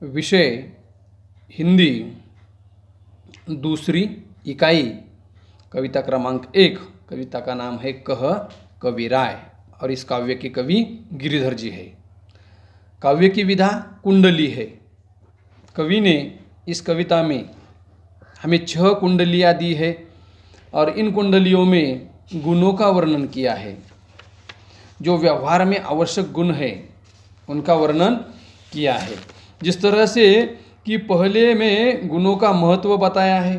विषय हिंदी, दूसरी इकाई, कविता क्रमांक 1। कविता का नाम है कह कविराय और इस काव्य के कवि गिरिधर जी है। काव्य की विधा कुंडली है। कवि ने इस कविता में हमें 6 कुंडलियाँ दी है और इन कुंडलियों में गुणों का वर्णन किया है। जो व्यवहार में आवश्यक गुण है उनका वर्णन किया है। जिस तरह से कि पहले में गुणों का महत्व बताया है,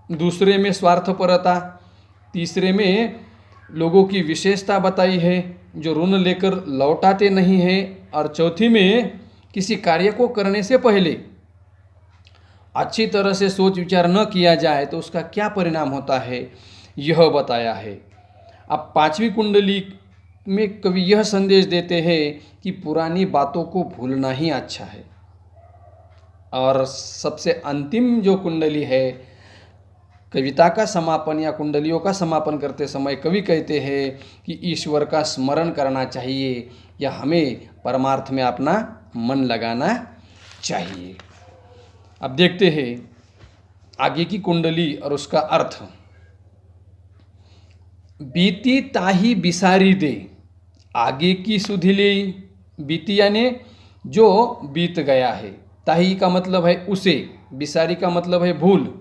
दूसरे में स्वार्थपरता, तीसरे में लोगों की विशेषता बताई है जो ऋण लेकर लौटाते नहीं हैं, और चौथी में किसी कार्य को करने से पहले अच्छी तरह से सोच विचार न किया जाए तो उसका क्या परिणाम होता है यह बताया है। अब 5वीं कुंडली में कवि यह संदेश देते हैं कि पुरानी बातों को भूलना ही अच्छा है। और सबसे अंतिम जो कुंडली है, कविता का समापन या कुंडलियों का समापन करते समय कवि कहते हैं कि ईश्वर का स्मरण करना चाहिए या हमें परमार्थ में अपना मन लगाना चाहिए। अब देखते हैं आगे की कुंडली और उसका अर्थ। बीती ताही बिसारी दे, आगे की सुधि ले। बीती यानी जो बीत गया है, ताही का मतलब है उसे, बिसारी का मतलब है भूल।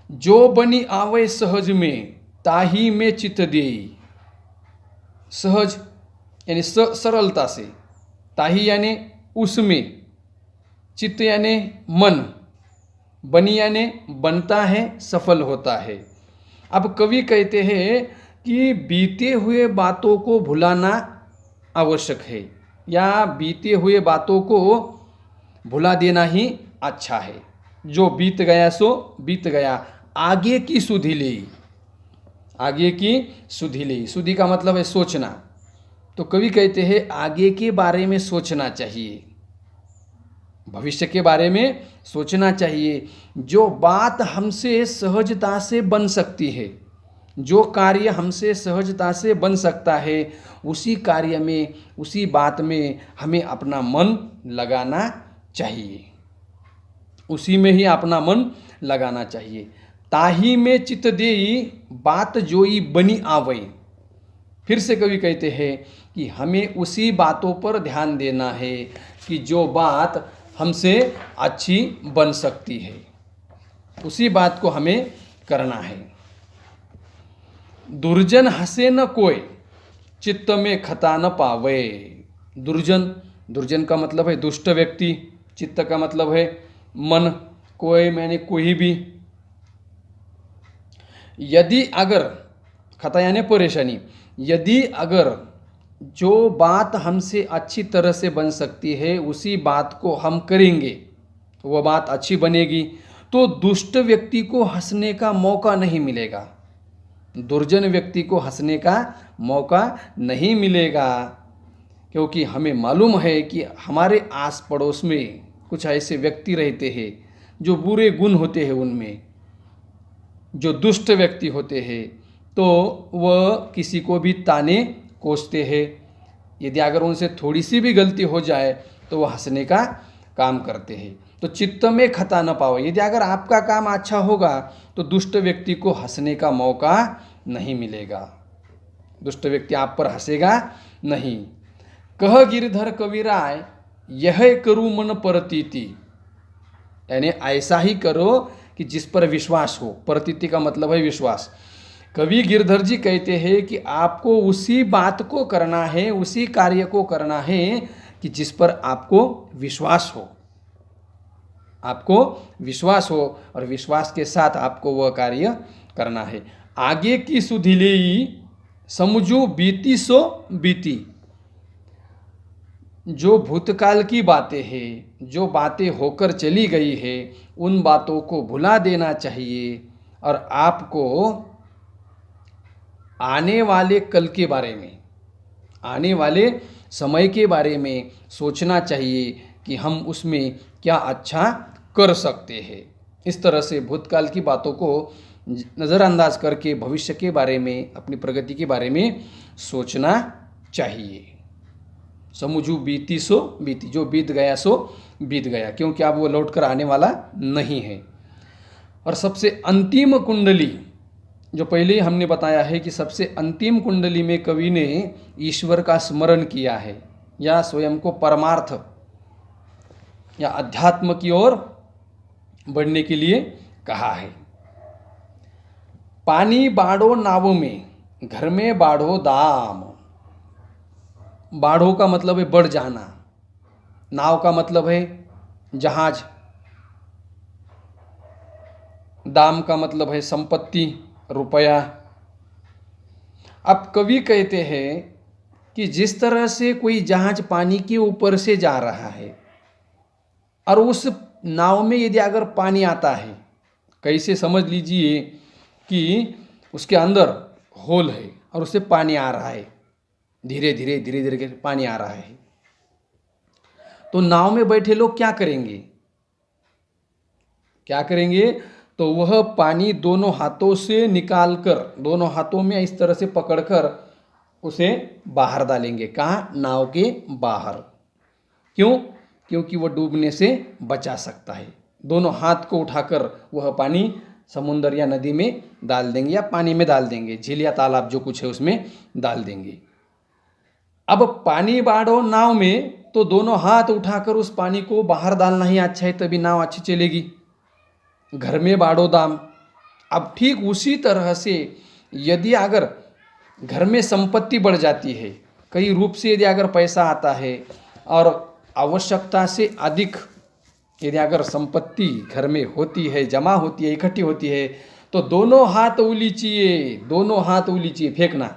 जो बनी आवे सहज में, ताही में चित दे। सहज यानी सरलता से, ताही यानी उसमें, चित्त यानी मन, बनी यानी बनता है, सफल होता है। अब कवि कहते हैं कि बीते हुए बातों को भुलाना आवश्यक है या बीते हुए बातों को भुला देना ही अच्छा है। जो बीत गया सो बीत गया, आगे की सुधि ले। आगे की सुधि ले, सुधि का मतलब है सोचना। तो कवि कहते हैं आगे के बारे में सोचना चाहिए, भविष्य के बारे में सोचना चाहिए। जो बात हमसे सहजता से बन सकती है, जो कार्य हमसे सहजता से बन सकता है, उसी कार्य में, उसी बात में हमें अपना मन लगाना चाहिए, उसी में ही अपना मन लगाना चाहिए। ताही में चित देई, बात जोई बनी आवै। फिर से कवि कहते हैं कि हमें उसी बातों पर ध्यान देना है कि जो बात हमसे अच्छी बन सकती है, उसी बात को हमें करना है। दुर्जन हंसे न कोई, चित्त में खता न पावे। दुर्जन, दुर्जन का मतलब है दुष्ट व्यक्ति, चित्त का मतलब है मन, कोई मैंने कोई भी। यदि अगर, खता यानी परेशानी, यदि अगर जो बात हमसे अच्छी तरह से बन सकती है उसी बात को हम करेंगे, वह बात अच्छी बनेगी, तो दुष्ट व्यक्ति को हंसने का मौका नहीं मिलेगा, दुर्जन व्यक्ति को हंसने का मौका नहीं मिलेगा। क्योंकि हमें मालूम है कि हमारे आस पड़ोस में कुछ ऐसे व्यक्ति रहते हैं जो बुरे गुण होते हैं, उनमें जो दुष्ट व्यक्ति होते हैं, तो वह किसी को भी ताने कोसते हैं। यदि अगर उनसे थोड़ी सी भी गलती हो जाए तो वह हंसने का काम करते हैं। तो चित्त में खता न पाओ, यदि अगर आपका काम अच्छा होगा तो दुष्ट व्यक्ति को हंसने का मौका नहीं मिलेगा, दुष्ट व्यक्ति आप पर हंसेगा नहीं। कह गिरधर कविराय, यह करूँ मन परतीति, यानी ऐसा ही करो कि जिस पर विश्वास हो। परतीति का मतलब है विश्वास। कवि गिरधर जी कहते हैं कि आपको उसी बात को करना है, उसी कार्य को करना है कि जिस पर आपको विश्वास हो, आपको विश्वास हो, और विश्वास के साथ आपको वह कार्य करना है। आगे की सुधि लेई, समझो बीती सो बीती। जो भूतकाल की बातें हैं, जो बातें होकर चली गई है, उन बातों को भुला देना चाहिए और आपको आने वाले कल के बारे में, आने वाले समय के बारे में सोचना चाहिए कि हम उसमें क्या अच्छा कर सकते हैं। इस तरह से भूतकाल की बातों को नज़रअंदाज करके भविष्य के बारे में, अपनी प्रगति के बारे में सोचना चाहिए। समुझू बीती सो बीती, जो बीत गया सो बीत गया, क्योंकि अब वो लौट कर आने वाला नहीं है। और सबसे अंतिम कुंडली, जो पहले ही हमने बताया है कि सबसे अंतिम कुंडली में कवि ने ईश्वर का स्मरण किया है या स्वयं को परमार्थ या अध्यात्म की ओर बढ़ने के लिए कहा है। पानी बाढ़ो नाव में, घर में बाढ़ो दाम। बाढ़ो का मतलब है बढ़ जाना, नाव का मतलब है जहाज, दाम का मतलब है संपत्ति, रुपया। अब कवि कहते हैं कि जिस तरह से कोई जहाज पानी के ऊपर से जा रहा है और उस नाव में यदि अगर पानी आता है, कैसे समझ लीजिए कि उसके अंदर होल है और उससे पानी आ रहा है, धीरे धीरे धीरे धीरे पानी आ रहा है, तो नाव में बैठे लोग क्या करेंगे, क्या करेंगे? तो वह पानी दोनों हाथों से निकालकर, दोनों हाथों में इस तरह से पकड़कर उसे बाहर डालेंगे। कहाँ? नाव के बाहर। क्यों? क्योंकि वह डूबने से बचा सकता है। दोनों हाथ को उठाकर वह पानी समुंदर या नदी में डाल देंगे या पानी में डाल देंगे, झील या तालाब जो कुछ है उसमें डाल देंगे। अब पानी बाढ़ो नाव में, तो दोनों हाथ उठाकर उस पानी को बाहर डालना ही अच्छा है, तभी नाव अच्छी चलेगी। घर में बाढ़ो दाम। अब ठीक उसी तरह से यदि अगर घर में संपत्ति बढ़ जाती है, कई रूप से यदि अगर पैसा आता है और आवश्यकता से अधिक यदि अगर संपत्ति घर में होती है, जमा होती है, इकट्ठी होती है, तो दोनों हाथ उलीचिए, दोनों हाथ उलीचिए, फेंकना।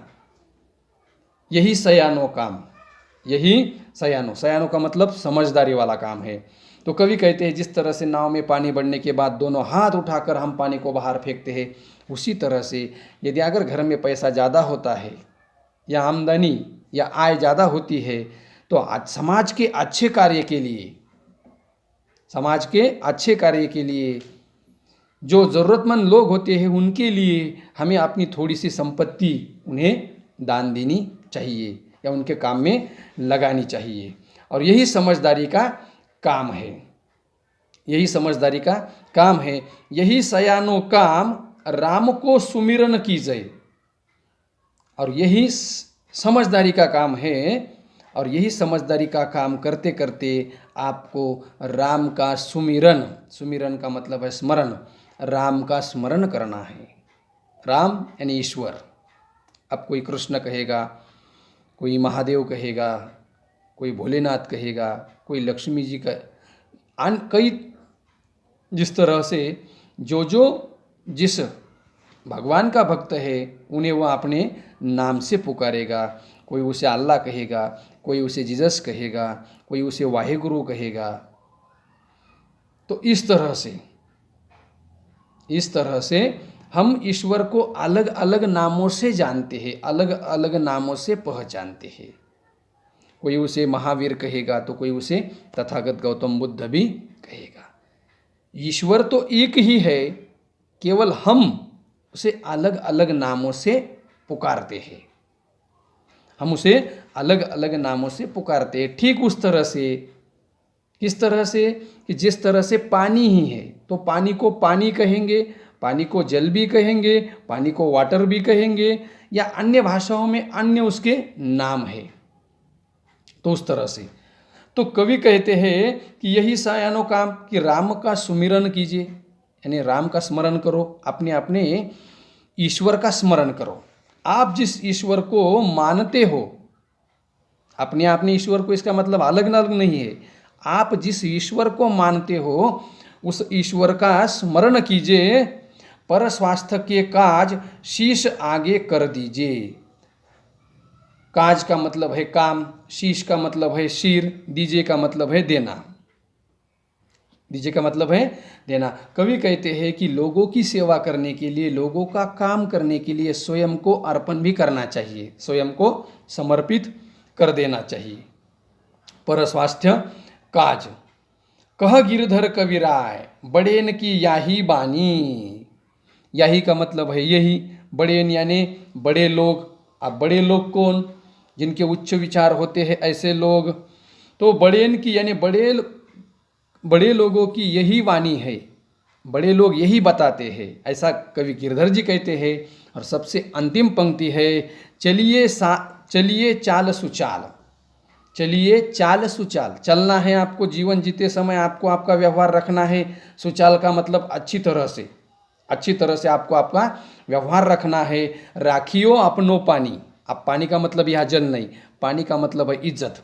यही सयानो काम, यही सयानो, सयानो का मतलब समझदारी वाला काम है। तो कवि कहते हैं जिस तरह से नाव में पानी बढ़ने के बाद दोनों हाथ उठाकर हम पानी को बाहर फेंकते हैं, उसी तरह से यदि अगर घर में पैसा ज़्यादा होता है या आमदनी या आय ज़्यादा होती है, तो आज समाज के अच्छे कार्य के लिए, समाज के अच्छे कार्य के लिए, जो ज़रूरतमंद लोग होते हैं उनके लिए हमें अपनी थोड़ी सी संपत्ति उन्हें दान देनी चाहिए या उनके काम में लगानी चाहिए। और यही समझदारी का काम है, यही समझदारी का काम है। यही सयानो काम राम को सुमिरन कीजिए, और यही समझदारी का काम है। और यही समझदारी का काम करते करते आपको राम का सुमिरन, सुमिरन का मतलब है स्मरण, राम का स्मरण करना है। राम यानी ईश्वर। अब कोई कृष्ण कहेगा, कोई महादेव कहेगा, कोई भोलेनाथ कहेगा, कोई लक्ष्मी जी का, कई जिस तरह से जो जिस भगवान का भक्त है उन्हें वह अपने नाम से पुकारेगा। कोई उसे अल्लाह कहेगा, कोई उसे जीसस कहेगा, कोई उसे वाहेगुरु कहेगा। तो इस तरह से हम ईश्वर को अलग अलग नामों से जानते हैं, अलग अलग नामों से पहचानते हैं। कोई उसे महावीर कहेगा तो कोई उसे तथागत गौतम बुद्ध भी कहेगा। ईश्वर तो एक ही है, केवल हम उसे अलग अलग नामों से पुकारते हैं, हम उसे अलग अलग नामों से पुकारते हैं। ठीक उस तरह से, किस तरह से कि जिस तरह से पानी ही है तो पानी को पानी कहेंगे, पानी को जल भी कहेंगे, पानी को वाटर भी कहेंगे, या अन्य भाषाओं में अन्य उसके नाम है। तो उस तरह से तो कवि कहते हैं कि यही सयानो काम कि राम का सुमिरन कीजिए, यानी राम का स्मरण करो, अपने अपने ईश्वर का स्मरण करो। आप जिस ईश्वर को मानते हो, अपने अपने ईश्वर को, इसका मतलब अलग अलग नहीं है। आप जिस ईश्वर को मानते हो उस ईश्वर का स्मरण कीजिए। पर स्वास्थ्य के काज शीश आगे कर दीजिए। काज का मतलब है काम, शीश का मतलब है सिर, दीजिए का मतलब है देना, दीजिए का मतलब है देना। कवि कहते हैं कि लोगों की सेवा करने के लिए, लोगों का काम करने के लिए स्वयं को अर्पण भी करना चाहिए, स्वयं को समर्पित कर देना चाहिए। पर स्वास्थ्य काज कह गिरधर कविराय, बड़ेन की याही बानी। याही का मतलब है यही, बड़ेन यानी बड़े लोग। अब बड़े लोग कौन? जिनके उच्च विचार होते हैं ऐसे लोग, तो बड़ेन की यानी बड़े लोगों की यही वाणी है, बड़े लोग यही बताते हैं, ऐसा कवि गिरधर जी कहते हैं। और सबसे अंतिम पंक्ति है, चलिए चाल सुचाल, चलिए चाल सुचाल, चलना है आपको, जीवन जीते समय आपको आपका व्यवहार रखना है। सुचाल का मतलब अच्छी तरह से आपको आपका व्यवहार रखना है। राखियो अपनो पानी, अब पानी का मतलब यहाँ जल नहीं, पानी का मतलब है इज्जत,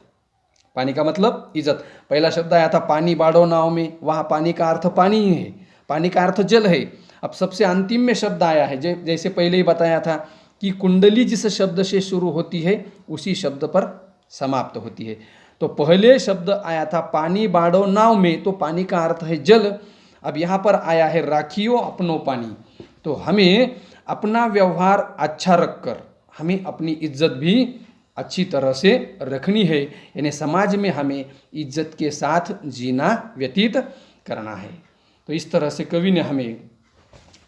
पानी का मतलब इज्जत। पहला शब्द आया था पानी बाढ़ो नाव में, वहाँ पानी का अर्थ पानी ही है, पानी का अर्थ जल है। अब सबसे अंतिम में शब्द आया है, जैसे पहले ही बताया था कि कुंडली जिस शब्द से शुरू होती है उसी शब्द पर समाप्त होती है। तो पहले शब्द आया था पानी बाढ़ो नाव में, तो पानी का अर्थ है जल। अब यहाँ पर आया है राखियो अपनो पानी, तो हमें अपना व्यवहार अच्छा रखकर हमें अपनी इज्जत भी अच्छी तरह से रखनी है, यानी समाज में हमें इज्जत के साथ जीना व्यतीत करना है। तो इस तरह से कवि ने हमें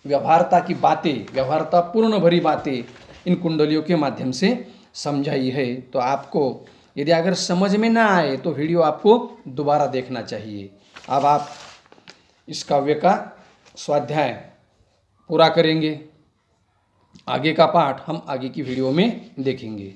व्यवहारता की बातें, व्यवहारतापूर्ण भरी बातें इन कुंडलियों के माध्यम से समझाई है। तो आपको यदि अगर समझ में ना आए तो वीडियो आपको दोबारा देखना चाहिए। अब आप इस काव्य का स्वाध्याय पूरा करेंगे, आगे का पाठ हम आगे की वीडियो में देखेंगे।